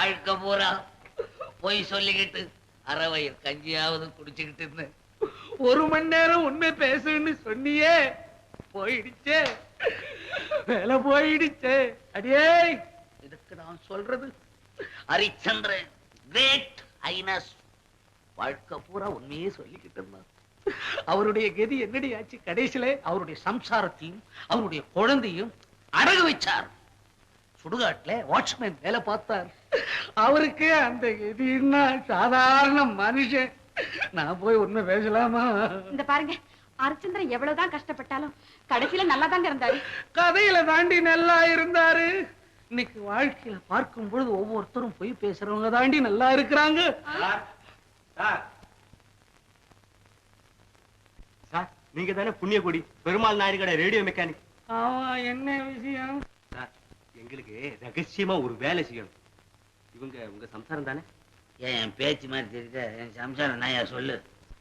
வாழ்க்கை பூரா போய் சொல்லிக்கிட்டு அரை வயிறு கஞ்சியாவது குடிச்சுக்கிட்டு இருந்தேன். 1 மணி நேரம் உண்மை பேசுன்னு சொன்னியே, போயிடுச்சே, வேலை போயிடுச்சே. அடியே, இதுக்கு நான் சொல்றது ஹரிச்சந்திரன் கிரேட் ஹைனஸ் வாழ்க்கை பூரா உண்மையே சொல்லிக்கிட்டு இருந்தார். அவருடைய கதி என்னடி ஆச்சு? கடைசியில அவருடைய சம்சாரத்தையும் அவருடைய குழந்தையும் அடகு வச்சார். சுடுகாட்டுல வாட்ச்மேன் வேலை பார்த்தார். அவருக்கு அந்த கதின்னா சாதாரண மனுஷன். நான் போய் உண்மை பேசலாமா? இந்த பாருங்க, ஹரிச்சந்திரன் எவ்வளவுதான் கஷ்டப்பட்டாலும் கடைசியில நல்லா தாங்க இருந்தாரு. கதையில தாண்டி நல்லா இருந்தாரு. இன்னைக்கு வாழ்க்கையில பார்க்கும் பொழுது ஒவ்வொருத்தரும் போய் பேசுறவங்க தாண்டி நல்லா இருக்கிறாங்க. சார், நீங்க தானே புண்ணியகுடி பெருமாள் நாயுடு கடை ரேடியோ மெக்கானிக்? ஆமா, என்ன விஷயம்? சார், எங்களுக்கு ரகசியமா ஒரு வேலை செய்யணும். இவங்க உங்க சம்சாரம் தானே? என் பேச்சு மாதிரி தெரியுத? என் சம்சாரம் நாயா சொல்லு.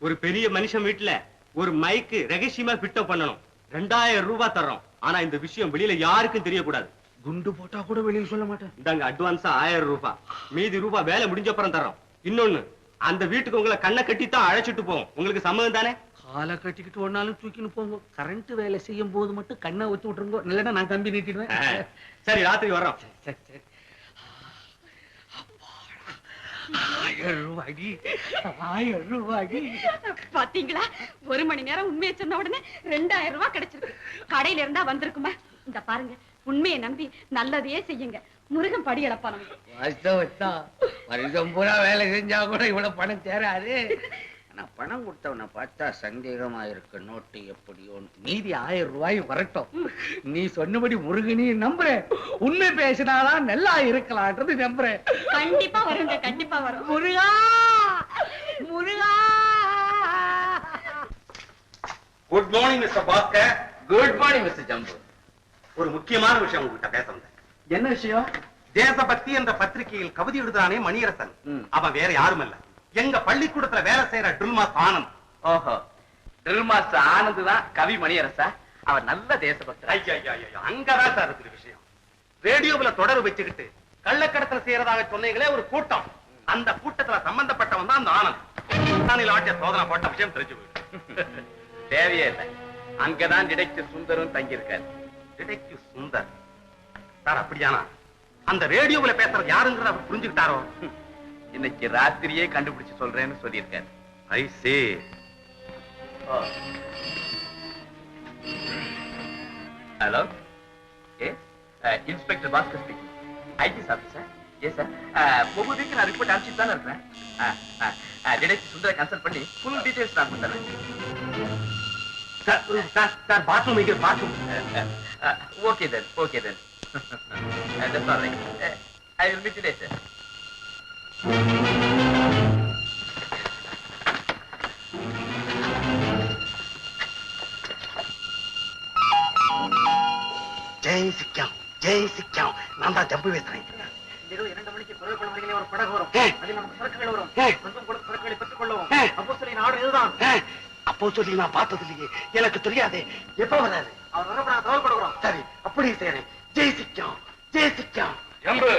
ஒரு பெரிய மனுஷன் வீட்டுல ஒரு மைக்கு ரகசியமா பிட்டப் பண்ணணும். 2000 ரூபாய் தர்றோம். ஆனா இந்த விஷயம் வெளியில யாருக்கும் தெரியக்கூடாது. குண்டு போட்டா கூட வெளியில் சொல்ல மாட்டேன். இந்தாங்க அட்வான்ஸா 1000 ரூபாய். மீதி ரூபாய் வேலை முடிஞ்சப்பறம் தர்றோம். இன்னொன்னு, அந்த வீட்டுக்கு உங்களை கண்ணை கட்டித்தான் அழைச்சிட்டு போவோம். உங்களுக்கு சம்மதம் தானே? காலை கட்டிக்கிட்டு ஒன்னாலும் தூக்கின்னு போங்க. கரண்ட் வேலை செய்யும் போது மட்டும் கண்ணை ஒத்து விட்டுருங்க. இல்லைன்னா நான் கம்பி நீட்டிடுவேன். சரி, ராத்திரி வர்றோம். சரி சரி. 1000 ரூபாய். 1000 ரூபாய். பாத்தீங்களா, 1 மணி நேரம் உண்மையை சொன்ன உடனே 2000 ரூபாய் கிடைச்சிருக்கு. கடையில இருந்தா வந்திருக்குமா? இந்த பாருங்க, உண்மையை நம்பி நல்லதையே செய்யுங்க. முருகன் படி இழப்பான வருஷம் பூரா வேலை செஞ்சா கூட இவ்வளவு பணம் சேராது. ஆனா பணம் கொடுத்தவனை பார்த்தா சந்தேகமா இருக்கு. நோட்டு எப்படியோ. மீதி 1000 ரூபாய் வரட்டும். நீ சொன்னபடி முருகனி நம்புறேன். உண்மை பேசினாதான் நல்லா இருக்கலான்றது நம்புறேன். கண்டிப்பா வருங்க, கண்டிப்பா வரும். Muruga, Muruga. Good morning mister Bhaskar. Good morning mister Jambu. ஒரு முக்கியமான விஷயம் உங்ககிட்ட பேச வந்தேன். என்ன விஷயம்? தேசபக்தி என்ற பத்திரிகையில் கவிதை எழுதுறானே மணியரசன், அவன் வேற யாரும் இல்ல, எங்க பள்ளிக்கூடத்துல வேலை செய்யற ட்ரில் மாஸ்டர் ஆனந்த். ஓஹோ, ட்ரில் மாஸ்டர் ஆனந்த் தான் கவி மணியரசா? அவர் நல்ல தேசபக்தர். அங்கதான் சார் இருக்கிற விஷயம். ரேடியோவுல தொடர் வச்சுக்கிட்டு கள்ளக்கடத்தல் செய்யறதாக சொன்னீங்களே ஒரு கூட்டம், அந்த கூட்டத்துல சம்பந்தப்பட்டவன் தான் அந்த ஆனந்த். ஆட்டிய சோதனை போட்ட விஷயம் தெரிஞ்சு போயிடும். தேவையே இல்லை. அங்கதான் டிடெக்டிவ் சுந்தரும் தங்கியிருக்காரு. Detective Sundar sir? அப்படியானா அந்த ரேடியோவுல பேசுறது யாருங்கிறத அவர் புரிஞ்சுக்கிட்டாரோ? இன்னைக்கு ராத்திரியே கண்டுபிடிச்சு சொல்றேன்னு சொல்லியிருக்காரு. I say. Hello, inspector Bhaskar speaking. It's officer? Yes sir. ஒவ்வொரு வீக்கு நான் ரிப்போர்ட் அனுப்பிச்சு தானே இருக்கிறேன். டிடெக்டிவ் சுந்தரை கன்சல்ட் பண்ணி ஃபுல் டீடைல்ஸ் நான் கொடுத்துறேன். சார் பாத்ரூம் இங்க bathroom. Okay then, okay then. That's all right. I will meet you later. ஜெய் சிக்கம், ஜெய் சிக்கம். நான் தான் ஜம்பு பேசுறேன். 2 மணிக்கு குரல் குழந்தைகளே ஒரு படகு வரும். அதில் நமக்கு சரக்குகள் வரும். சொந்தம் கொடுத்த சரக்குகளை பெற்றுக் கொள்ளுவோம். அப்போ சொல்லி நாடு இதுதான். அப்போ சொல்லி நான் பார்த்தது இல்லையே, எனக்கு தெரியாது. எப்ப வராது? அவர் வரப்ப நான் தகவல் கொடுக்குறோம். சரி, அப்படியே செய்யறேன். ஜெய் சிக்கம், ஜெய் சிக்கம். ஜம்பு,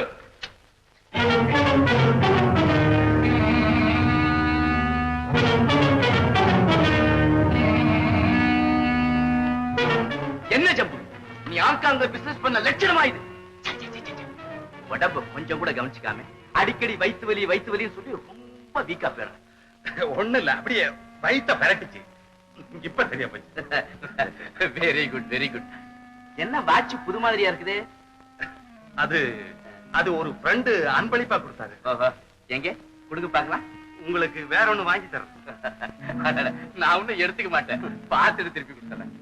என்ன ஜம்பு, நீ ஆங்காங்க பிசினஸ் பண்ண லட்சணமா இது? உடம்பு கொஞ்சம் கூட கவனிச்சுக்காம அடிக்கடி வயிற்று வலி வயிற்று வலின்னு சொல்லி ரொம்ப வீக்கா போயிடுறேன். ஒண்ணு இல்ல, அப்படியே வயித்த பரட்டுச்சு. இப்ப சரியா போச்சு. Very good, very good. என்ன வாட்ச் புது மாதிரியா இருக்குது? அது அது ஒரு ஃப்ரெண்டு அன்பளிப்பா கொடுத்தாரு. ஓஹோ, எங்க கொடுங்க பாக்கலாம். உங்களுக்கு வேற ஒண்ணு வாங்கி தரேன். நான் ஒண்ணும் எடுத்துக்க மாட்டேன், பார்த்துட்டு திருப்பி கொடுத்துறேன்.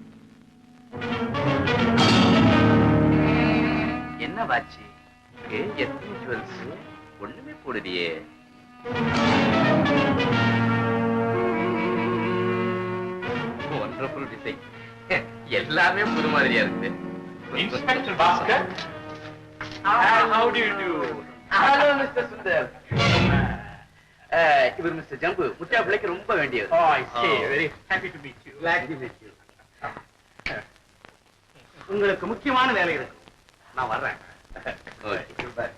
என்ன வாட்சி? எத்தனை ஜுவல்ஸ்? ஒண்ணுமே போடுறியே. Wonderful design. எல்லாமே புது மாதிரியா இருக்கு. Inspector Bhaskar, how do you do? Hello Mr. Sundar. இவர் மிஸ்டர் ஜம்பு, முத்தியா பிள்ளைக்கு ரொம்ப வேண்டியது. Oh, I see. Very happy to meet you. Glad to meet you. உங்களுக்கு முக்கியமான வேலை இருக்கு, நான் வர்றேன். Okay, bye.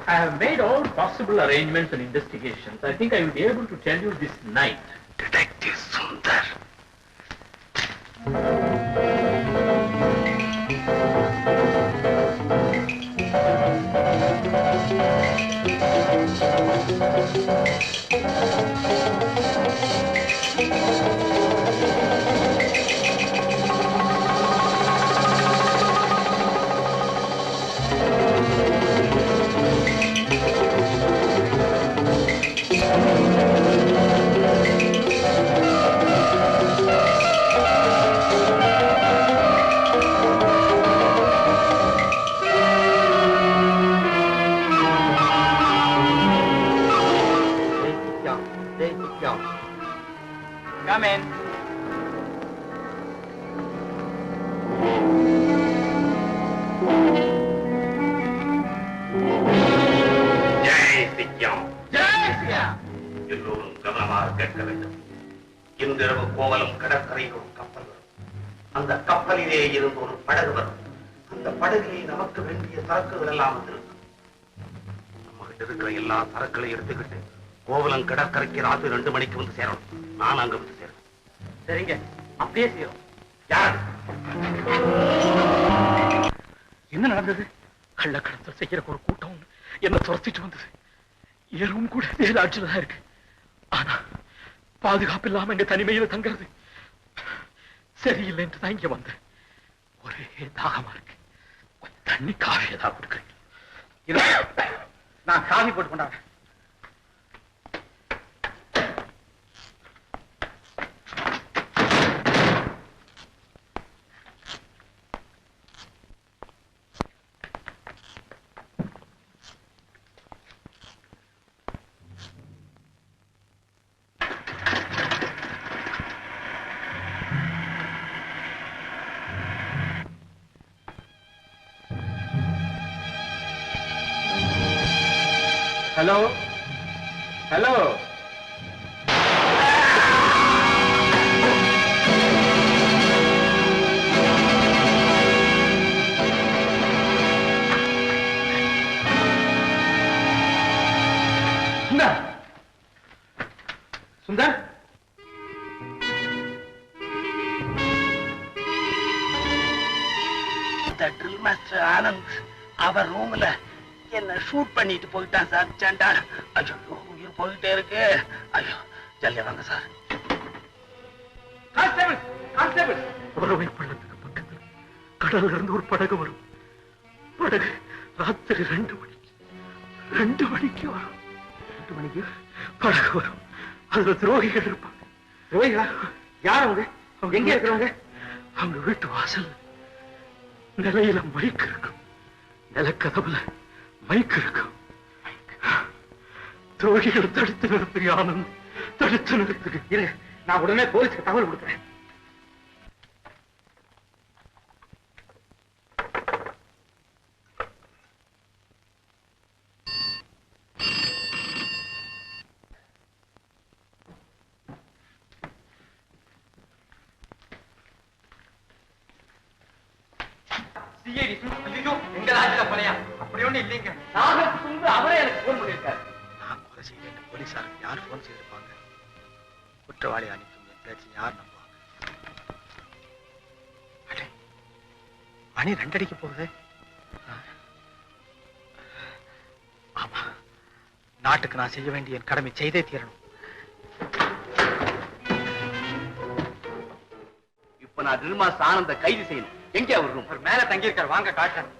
I have made all possible arrangements and investigations. I think I will be able to tell you this night. Detective Sundar. Come in. Jai சிங்கம். Jaya! எல்லோரும் கவனமாக கேட்க வேண்டும். இன்றிரவு கோவலம் கடற்கரையில் ஒரு கப்பல் வரும். அந்த கப்பலிலே இருந்து ஒரு படகு வரும். அந்த படகிலே நமக்கு வேண்டிய சரக்குகள் எல்லாம் வந்திருக்கும். நம்ம கிட்ட இருக்கிற எல்லா சரக்குகளையும் எடுத்துக்கிட்டு கோவலம் கடற்கரைக்கு ராத்திரி 2 மணிக்கு வந்து சேரணும். நான் அங்க வந்து சேரணும். சரிங்க, அப்படியே செய்யும். யார்? என்ன நடந்தது? கள்ளக்கடத்தல் செய்யற ஒரு கூட்டம் என்ன துரத்திட்டு வந்தது. எறும் கூட வேலாட்சில தான் இருக்கு. ஆனா பாதுகாப்பு இல்லாம எங்க தனிமையில தங்குறது சரியில்லைன்னு தான் இங்க வந்தேன். ஒரே தாகமா இருக்கு. கொஞ்சம் தண்ணி காஃபி ஏதாவது கொடுக்குறீங்க? நான் காஃபி போட்டு கொண்டாடுறேன். Hello hello, Sundar, drill master Anand அவர் ரூம்ல என்ன ஷூட் பண்ணிட்டு போயிட்டான் சார். சண்டால் ஐயோ, உயிர் போயிட்டே இருக்கு. ஐயோ, ஜல்லியா வாங்க சார். Constable, constable. உறவை பள்ளத்துக்கு பக்கத்துல கடல்ல இருந்து ஒரு படகு வரும். படகு ராத்திரி 2 மணிக்கு வரும். 2 மணிக்கு படகு வரும். அதுல துரோகிகள் இருப்பாங்க. ரோஹிகளா? யார் அவங்க? எங்க இருக்கிறவங்க? அவங்க வீட்டு வாசல் நிலையில மைக் இருக்கும். நிலக்கதவுல மைக் இருக்கும். துரோகிகளை தடுத்து நிறுத்துங்க ஆனந்த், தடுத்து நிறுத்துங்க. இருங்க, நான் உடனே போலீஸ்க்கு தகவல் கொடுக்குறேன். எங்க ராஜ்ல போலையா? அப்படி ஒண்ணு இல்லைங்க. நாகர் சுந்து அவரே எனக்கு போன் பண்ணிருக்காரு. நான் கொலை செய்ய போலீசாருக்கு யார் போன் செய்திருப்பாங்க? குற்றவாளி அனுப்பும் என் பேச்சு யார் நம்புவாங்க? அடே, மணி 2 அடிக்க போகுது. ஆமா, நாட்டுக்கு நான் செய்ய வேண்டிய என் கடமை செய்தே தீரணும். இப்ப நான் நிர்மா ஆனந்த கைது செய்யணும். எங்க அவர் ரூம்? மேல தங்கி இருக்காரு. வாங்க காட்டுறேன்.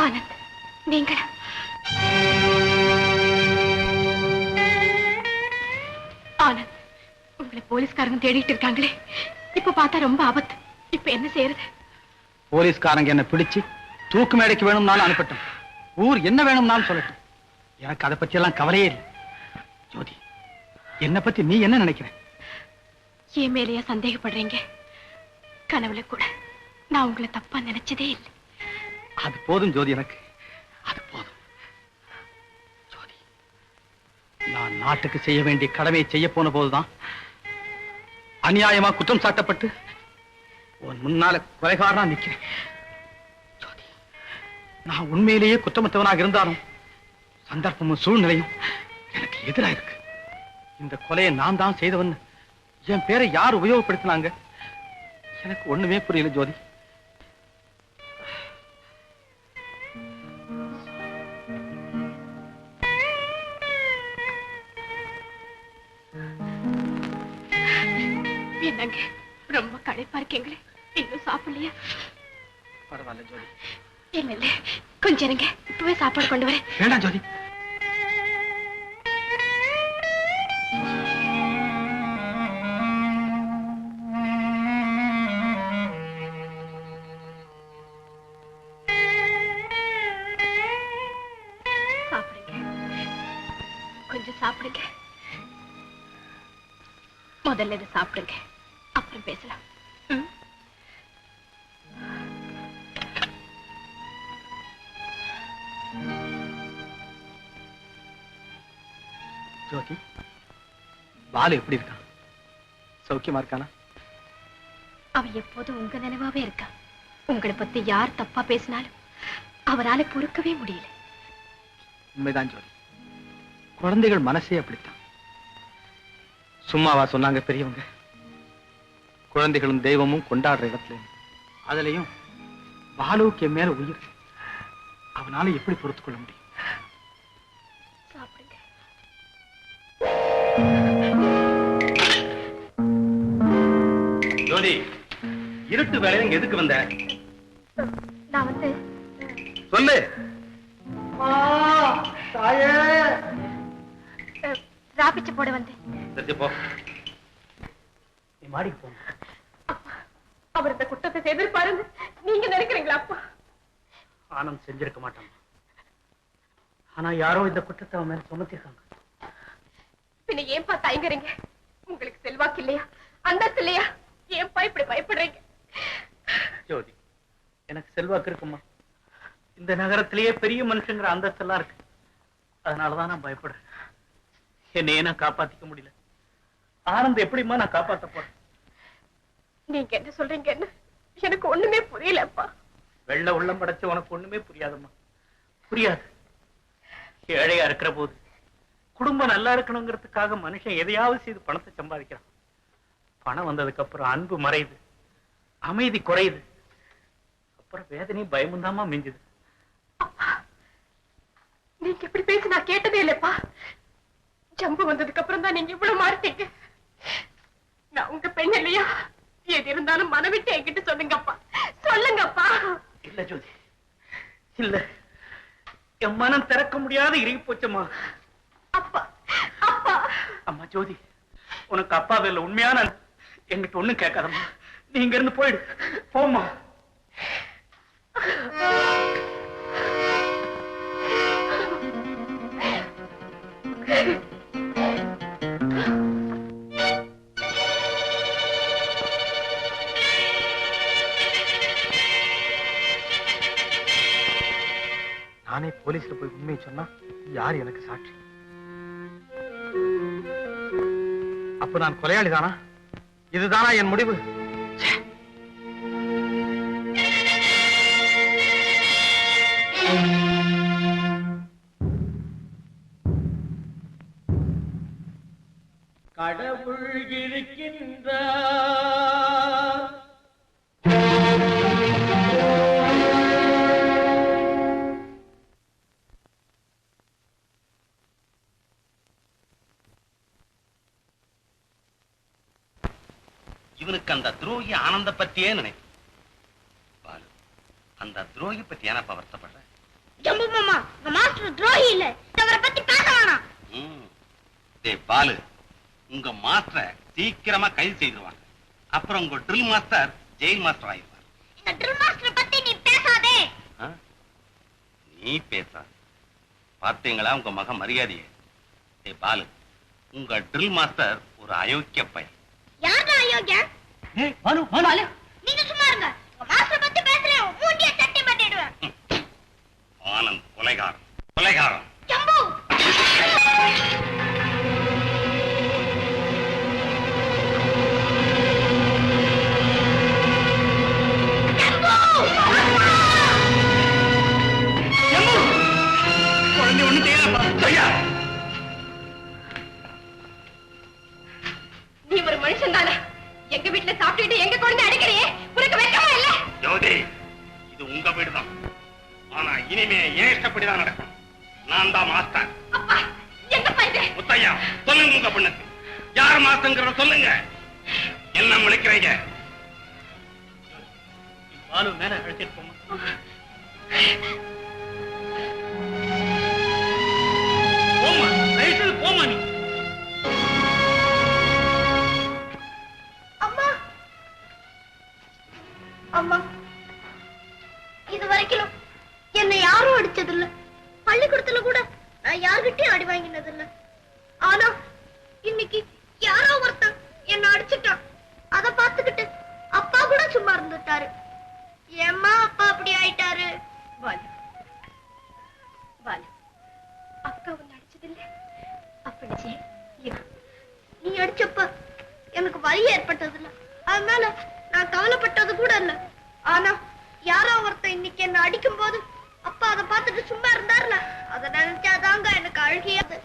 ஆனந்த், நீங்களா? ஆனந்த், உங்களை போலீஸ்காரங்க தேடிட்டு இருக்காங்களே. இப்ப பார்த்தா ரொம்ப ஆபத்து. இப்ப என்ன செய்யறது? போலீஸ்காரங்க என்ன பிடிச்சு தூக்கு மேடைக்கு வேணும்னாலும் அனுப்பட்டும், ஊர் என்ன வேணும்னாலும் சொல்லட்டும். எனக்கு அதை பத்தி எல்லாம் கவலையே இல்லை. ஜோதி, என்ன பத்தி நீ என்ன நினைக்கிற? என் மேலேயே சந்தேகப்படுறீங்க? கனவுல கூட நான் உங்களை தப்பா நினைச்சதே இல்லை. அது போதும் ஜோதி, எனக்கு அது போதும். ஜோதி, நான் நாட்டுக்கு செய்ய வேண்டிய கடமையை செய்ய போன போதுதான் அநியாயமா குற்றம் சாட்டப்பட்டு உன் முன்னால கொலைகாரனா நிக்கிறேன். ஜோதி, நான் உண்மையிலேயே குற்றமற்றவனாக இருந்தாலும் சந்தர்ப்பமும் சூழ்நிலையும் எனக்கு எதிராக இருக்கு. இந்த கொலையை நான் தான் செய்தவன் என் பேரை யார் உபயோகப்படுத்தினாங்க? எனக்கு ஒண்ணுமே புரியல ஜோதி. என்னங்க ரொம்ப களைப்பா இருக்கீங்களே, இன்னும் சாப்பிடலையா? பரவாயில்ல ஜோதி. இல்ல இல்ல, கொஞ்சம் இருங்க, இப்பவே சாப்பாடு கொண்டு வரேன். வேண்டாம் ஜோதி. சாப்பிடுங்க, கொஞ்சம் சாப்பிடுங்க. முதல்ல இதை சாப்பிடுங்க, அப்புறம் பேசலாம். ஜோதி, பாலு எப்படி இருக்கான்? சௌக்கியமா இருக்கானா? அவ எப்போதும் உங்க நினைவாவே இருக்கா. உங்களை பத்தி யார் தப்பா பேசினாலும் அவரால பொறுக்கவே முடியல. உண்மைதான் ஜோதி, குழந்தைகள் மனசே அப்படித்தான். சும்மாவா சொன்னாங்க பெரியவங்க? குழந்தைகளும் தெய்வமும் கொண்டாடுற இடத்துல அதுலயும் பாலுவுக்கு என் மேல உயிர். அவனால எப்படி பொறுத்துக் கொள்ள முடியும்? சாப்பிடுங்க. ஜோதி, இருட்டு வேலையில இங்க எதுக்கு வந்த? நான் வந்து சொல்லு. ராபிச்சு போட வந்தேன். சரி, போ. நீ மாடிக்கு போ. அவர் இந்த குற்றத்தை செய்து பாருங்க. நீங்க நினைக்கிறீங்களா அப்பா? ஆனந்த் செஞ்சிருக்க மாட்டான். ஆனா யாரோ இந்த குற்றத்தை அவன் மேல சுமத்திருக்காங்க. பின்ன ஏன்பா தயங்குறீங்க? உங்களுக்கு செல்வாக்கு இல்லையா, அந்தஸ்து இல்லையா? ஏன்பா இப்படி பயப்படுறீங்க? ஜோதி, எனக்கு செல்வாக்கு இருக்குமா? இந்த நகரத்திலேயே பெரிய மனுஷங்கிற அந்தஸ்து எல்லாம் இருக்கு. அதனாலதான் நான் பயப்படுறேன். என்னையே நான் காப்பாத்திக்க முடியல. ஆனந்த் எப்படிமா நான் காப்பாத்த போறேன்? நீங்க என்ன சொல்றீங்கன்னு எனக்கு ஒண்ணுமே புரியலப்பா. வெள்ள உள்ளம் படைச்ச உனக்கு ஒண்ணுமே புரியாதம்மா, புரியாது. ஏழையா இருக்கிற போது குடும்பம் நல்லா இருக்கணுங்கிறதுக்காக மனுஷன் எதையாவது செய்து பணத்தை சம்பாதிக்கிறான். பணம் வந்ததுக்கு அப்புறம் அன்பு மறையுது, அமைதி குறையுது, அப்புறம் வேதனையும் பயமும் தாமா மிஞ்சுது. நீங்க இப்படி பேசி நான் கேட்டதே இல்லப்பா. ஜம்பு வந்ததுக்கு அப்புறம் தான் நீங்க இவ்வளவு மாறிட்டீங்க. நான் உங்க பெண் இல்லையா? எது இருந்தாலும் மனவிட்டு என்கிட்ட சொல்லுங்கப்பா, சொல்லுங்கப்பா. இல்ல ஜோதி, இல்ல, என் மனம் திறக்க முடியாத இறுகி போச்சம்மா. அப்பா, அப்பா. அம்மா ஜோதி, உனக்கு அப்பா வேல உண்மையான என்கிட்ட ஒண்ணும் கேட்காதம்மா. நீ இங்க இருந்து போயிடு, போம்மா. நானே போலீஸ்ல போய் உண்மையை சொன்னா யார் எனக்கு சாட்சி? அப்ப நான் கொலையாளி தானா? இதுதானா என் முடிவு? கடவுள் இருக்கின்றார். இவனுக்கு அந்த துரோகி ஆனந்த பத்தியே நினைப்பு. பாலு, அந்த துரோகி பத்தி ஏனப்பா வருத்தப்படுற? ஜம்பு மாமா உங்க மாஸ்டர் துரோகி இல்ல, அவரை பத்தி பேச வேணாம். டேய் பாலு, உங்க மாஸ்டரை சீக்கிரமா கைது செய்திருவாங்க. அப்புறம் உங்க ட்ரில் மாஸ்டர் ஜெயில் மாஸ்டர் ஆயிடுவார். இந்த ட்ரில் மாஸ்டர் பத்தி நீ பேசாதே. நீ பேச பாத்தீங்களா உங்க மக மரியாதையே? டேய் பாலு, உங்க ட்ரில் மாஸ்டர் ஒரு அயோக்கிய பையன். யாரா அயோக்கியன்? பாலு நீங்க சும்மா இருங்க. உங்க மாஸ்டர் பத்தி பேசுறேன், மூஞ்சிய தட்டி மாட்டிடுவேன். ஆனந்த் கொலைகாரன், கொலைகாரன். ஜம்பு குழந்தை ஒண்ணு செய்யா. நீ ஒரு மனுஷன் தானே? எங்க வீட்டுல சாப்பிட்டுட்டு எங்க குழந்தை அடிக்கிறியே, உனக்கு வெக்கமா இல்ல? ஜோதி, இது உங்க வீடுதான். ஆனா இனிமே ஏன் இஷ்டப்படிதான் நடக்கும். நான் தான் மாஸ்டர். அப்பா எங்கப்பா இது? முத்தையா, சொல்லுங்க உங்க பொண்ணுக்கு யார் மாஸ்டர்ங்கிறத சொல்லுங்க. என்ன முழிக்கிறீங்க? பாலு மேல அழைச்சிட்டு போமா. போமா, ரைட்டு போமா நீ. அம்மா அம்மா, இது வரைக்கும் என்னை யாரும் அடிச்சதில்ல. பள்ளிக்கூடத்துல கூட நான் யார்கிட்டயும் அடி வாங்கினது இல்ல. ஆனா இன்னைக்கு யாரோ ஒருத்தன் என்ன அடிச்சுட்டான். அத பாத்துக்கிட்டு அப்பா கூட சும்மா இருந்துட்டாரு. ஏம்மா அப்பா அப்படி ஆயிட்டாரு? வாலு வாலு, அக்கா உன்னை அடிச்சதில்ல. அப்படிச்சு நீ அடிச்சப்ப எனக்கு வலி ஏற்பட்டது இல்ல, அதனால நான் கவலைப்பட்டது கூட இல்ல. ஆனா யாரோ ஒருத்தன் இன்னைக்கு என்ன அடிக்கும் போது அப்பா அதை பார்த்துட்டு சும்மா இருந்தாருல, அதை நினைச்சாதாங்க எனக்கு அழுகியது.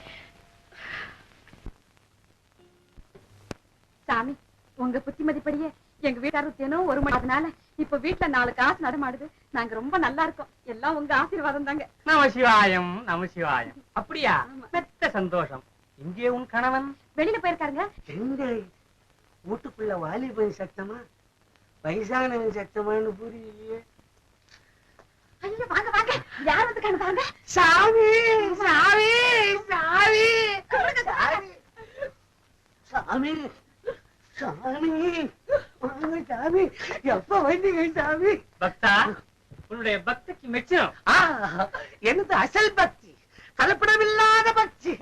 சாமி, உங்க புத்திமதிப்படியே எங்க வீட்டாரு தினம் ஒரு மணி, அதனால இப்ப வீட்டுல 4 காசு நடமாடுது. நாங்க ரொம்ப நல்லா இருக்கோம். எல்லாம் உங்க ஆசீர்வாதம் தாங்க. நமசிவாயம், நமசிவாயம். அப்படியா? பெத்த சந்தோஷம். இங்கே உன் கணவன் வெளியில போயிருக்காருங்க. எங்க வீட்டுக்குள்ள வாலிபன் சத்தமா வயசானவன் சத்தமானு புரியலையே. ஐயோ வாங்க வாங்க, யார் வந்துருக்காங்க வாங்க. சாமி சாமி சாமி சாமி சாமி சாமி வாங்க சாமி, எப்ப வந்தீங்க சாமி? பக்தா, உன்னுடைய பக்திக்கு மெச்சம். எனது அசல் பக்தி, கலப்படமில்லாத பக்தி,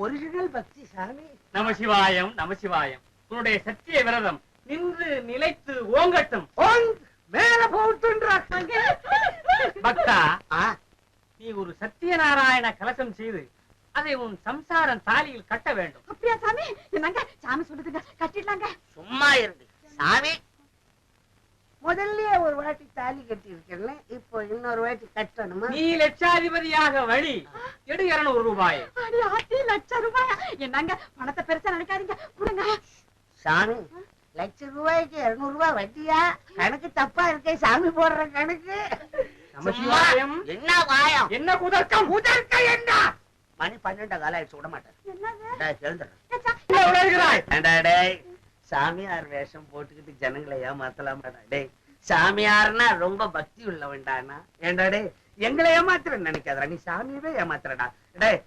ஒரிஜினல் பக்தி சாமி. நமசிவாயம், நமசிவாயம். உன்னுடைய சத்திய விரதம் நின்று நிலைத்து ஓங்கட்டும். மேல போட்டுன்றாங்க. பக்தா, நீ ஒரு சத்தியநாராயண கலசம் செய்து அதை உன் சம்சாரம் தாலியில் கட்ட வேண்டும். அப்படியா சாமி? என்னங்க சாமி சொல்லுதுங்க, கட்டிடலாங்க. சும்மா இருந்து சாமி. முதல்லயே ஒரு வாட்டி தாலி கட்டி இருக்கேன்ல, இப்போ இன்னொரு வாட்டி கட்டணுமா? நீ லட்சாதிபதியாக வழி எடு 200 ரூபாய். அடி ஆத்தி, லட்சம் ரூபாயா? என்னங்க பணத்தை பெருசா நினைக்காதீங்க, கொடுங்க. சாமி, ₹1,00,000 200 வட்டியா? கணக்கு தப்பா இருக்கே சாமி, போடுற கணக்கு. நமசிவாயம். என்ன வாயம், என்ன குதர்க்கம்? குதர்க்கம் என்ன? மணி 12 காலம் ஆயிடுச்சு, விட மாட்டேன். சாமியார் வேஷம் போட்டுக்கிட்டு ஜனங்களை ஏமாத்தலாமாடா? டேய், சாமியார்னா ரொம்ப பக்தி உள்ளவன்டானா? ஏண்டா டேய், எங்களை ஏமாத்துறன்னு நினைக்காதடா, நீ சாமியவே ஏமாத்துறடா. டேய்,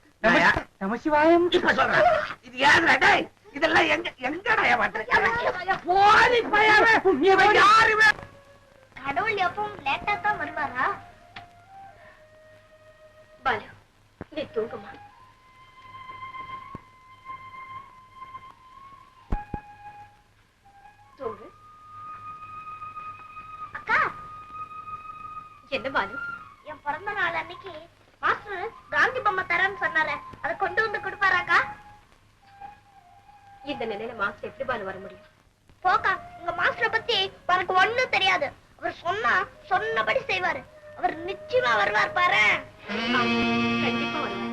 நமசிவாயம். இப்ப சொல்றேன், இது யாருடா? டேய், இதெல்லாம் எங்கடா ஏமாத்துற? போடி பையவே, நீ யாருமே. கடவுள் எப்பவும் லேட்டா தான் வருவாரா? பாலு, நீ தூங்குமா. தூங்கு. அக்கா, என்ன பாலு? என் பிறந்த நாள் அன்னைக்கு மாஸ்டர் காந்தி பொம்மை தரேன்னு சொன்னார, அதை கொண்டு வந்து கொடுப்பாராக்கா? இந்த நிலையில மாஸ்டர் எப்படி பாலு வர முடியும்? போக்கா, உங்க மாஸ்டரை பத்தி எனக்கு ஒண்ணும் தெரியாது. அவர் சொன்னபடி செய்வாரு. அவர் நிச்சயமா வருவார் பாரு. கண்டிப்பா வருவார்.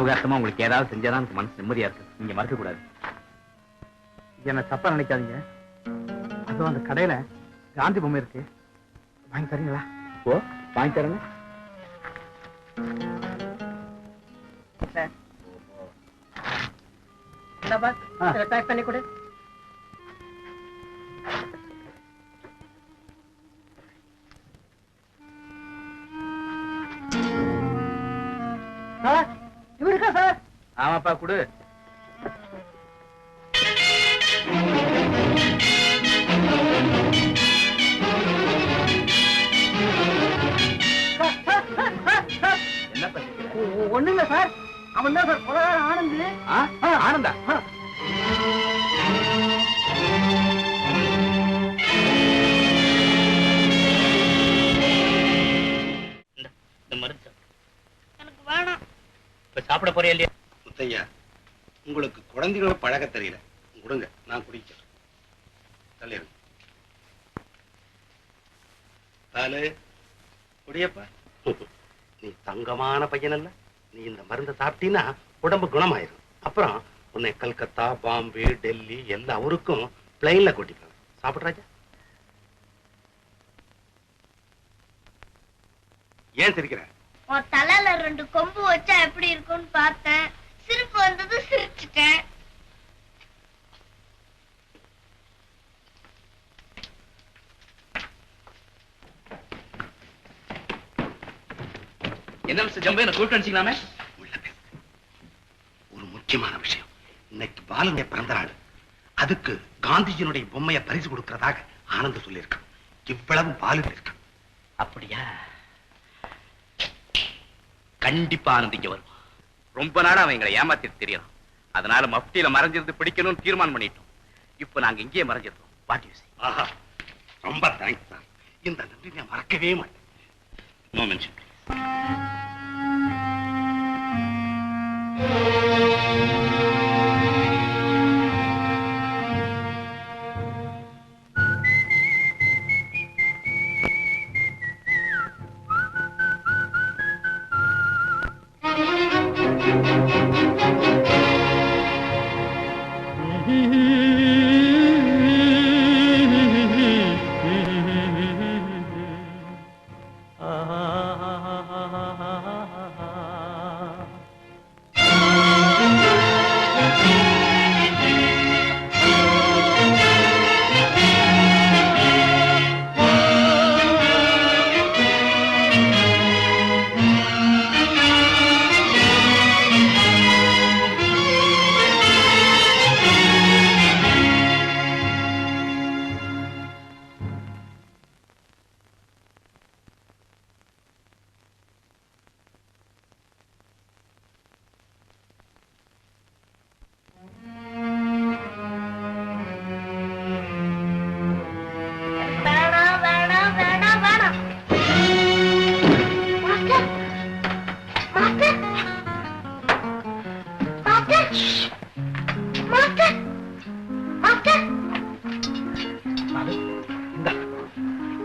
ஞாபகார்த்தமா உங்களுக்கு ஏதாவது செஞ்சாதான் எனக்கு மனசு நிம்மதியா இருக்கு. நீங்க மறக்க கூடாது. என்ன தப்பா நினைக்காதீங்க. அதுவும் அந்த கடையில காந்தி பொம்மை இருக்கு, வாங்கி தரீங்களா? ஓ, வாங்கி தரேங்க. பேக் பண்ணி கொடு. இவருக்கா சார்? ஆமாப்பா, கொடு. என்ன பண்ணிக்கிறேன்? ஒண்ணு இல்ல சார், அவன் தான் சார் கொலகார ஆனந்து. ஆனந்தா? இந்த மருந்து எனக்கு வேணாம். இப்ப சாப்பிட போறியா இல்லையா? முத்தையா, உங்களுக்கு குழந்தைகளோட பழக தெரியல, கொடுங்க, நான் குடிக்கிறேன். தள்ளிடுங்க. பாலு குடியப்பா. நீ தங்கமான பையன் அல்ல, நீ இந்த மருந்தை சாப்பிட்டீன்னா உடம்பு குணமாயிரும். அப்புறம் உன்னை கல்கத்தா, பாம்பே, டெல்லி எல்லா ஊருக்கும் பிளைன்ல கூட்டிப்பாங்க. சாப்பிடுறாஜா? ஏன் சிரிக்கிற? உன் தலையில 2 கொம்பு வச்சா எப்படி இருக்கும்னு பார்த்தேன். சிரிப்பு வந்தது, சிரிச்சுட்டேன். என்ன மிஸ்டர் ஜம்பு, என்ன கூப்பிட்டு அனுப்பிச்சிக்கலாமே? உள்ள பேசு. ஒரு முக்கியமான விஷயம். இன்னைக்கு பாலனுடைய பிறந்த நாள். அதுக்கு காந்திஜியினுடைய பொம்மையை பரிசு கொடுக்கிறதாக ஆனந்த் சொல்லியிருக்கான். இவ்வளவு பாலு இருக்கு. அப்படியா? கண்டிப்பா ஆனந்திக்க வரும். ரொம்ப நாளா அவன் எங்களை ஏமாத்திட்டு தெரியலாம். அதனால மப்டியில மறைஞ்சிருந்து பிடிக்கணும்னு தீர்மானம் பண்ணிட்டோம். இப்ப நாங்க இங்கேயே மறைஞ்சிருக்கோம். What you see? ஆஹா, ரொம்ப தேங்க்ஸ் சார். இந்த நன்றி நான் மறக்கவே மாட்டேன். No mention.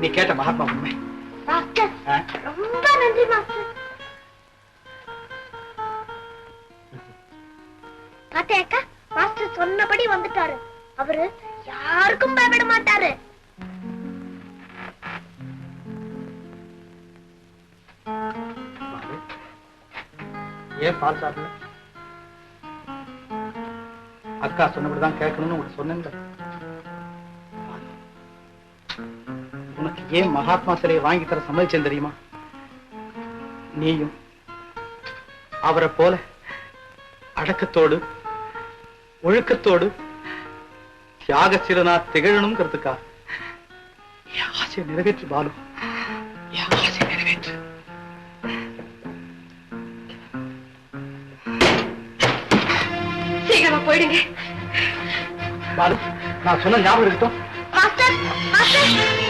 நீ கேட்ட மகாத்மா உண்மை. ரொம்ப நன்றி மாஸ்டர். அக்கா, மாஸ்டர் சொன்னபடி வந்துட்டாரு. அவரு யாருக்கும் பயப்பட மாட்டாரு. ஏன் பால் சாப்பிடல? அக்கா சொன்னபடிதான் கேட்கணும்னு உங்களுக்கு சொன்னேன்ல. உனக்கு ஏன் மகாத்மா சிலையை வாங்கி தர சம்மதிச்சேன் தெரியுமா? நீயும் அவரை போல அடக்கத்தோடு ஒழுக்கத்தோடு தியாகசீலனா திகழணுங்கிறதுக்கா. என் ஆசையை நிறைவேற்று பாலு, என் ஆசையை நிறைவேற்று. சீக்கிரமா போயிடுங்க பாலு. நான் சொன்ன ஞாபகம் இருக்கட்டும். மாஸ்டர். மாஸ்டர்,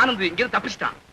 ஆனந்த் இங்க தப்பிச்சிட்டான்.